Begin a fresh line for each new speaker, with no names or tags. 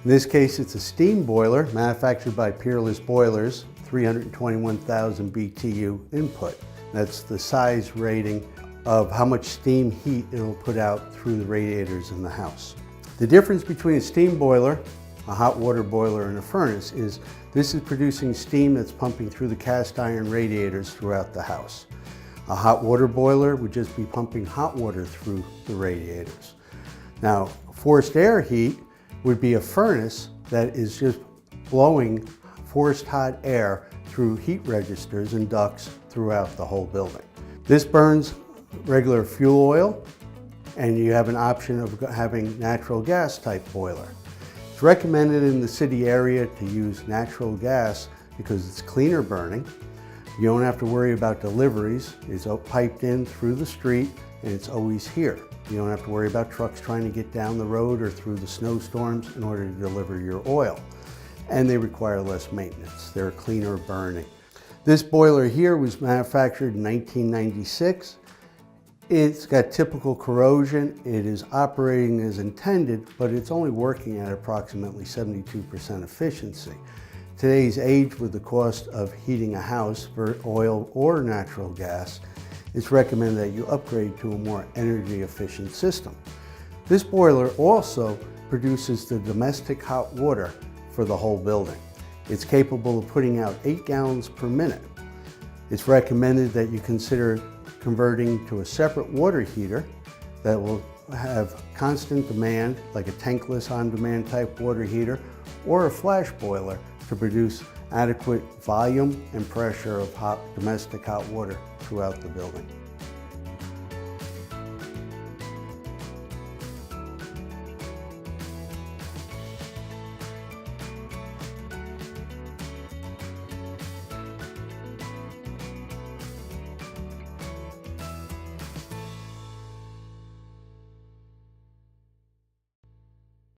In this case, it's a steam boiler manufactured by Peerless Boilers, 321,000 BTU input. That's the size rating of how much steam heat it'll put out through the radiators in the house. The difference between a steam boiler, a hot water boiler, and a furnace is this is producing steam that's pumping through the cast iron radiators throughout the house. A hot water boiler would just be pumping hot water through the radiators. Now, forced air heat would be a furnace that is just blowing forced hot air through heat registers and ducts throughout the whole building. This burns regular fuel oil, and you have an option of having natural gas type boiler. It's recommended in the city area to use natural gas because it's cleaner burning. You don't have to worry about deliveries. It's piped in through the street and it's always here. You don't have to worry about trucks trying to get down the road or through the snowstorms in order to deliver your oil. And they require less maintenance. They're cleaner burning. This boiler here was manufactured in 1996. It's got typical corrosion. It is operating as intended, but it's only working at approximately 72% efficiency. Today's age, with the cost of heating a house for oil or natural gas, it's recommended that you upgrade to a more energy efficient system. This boiler also produces the domestic hot water for the whole building. It's capable of putting out 8 gallons per minute. It's recommended that you consider converting to a separate water heater that will have constant demand, like a tankless on-demand type water heater, or a flash boiler to produce adequate volume and pressure of domestic hot water throughout the building.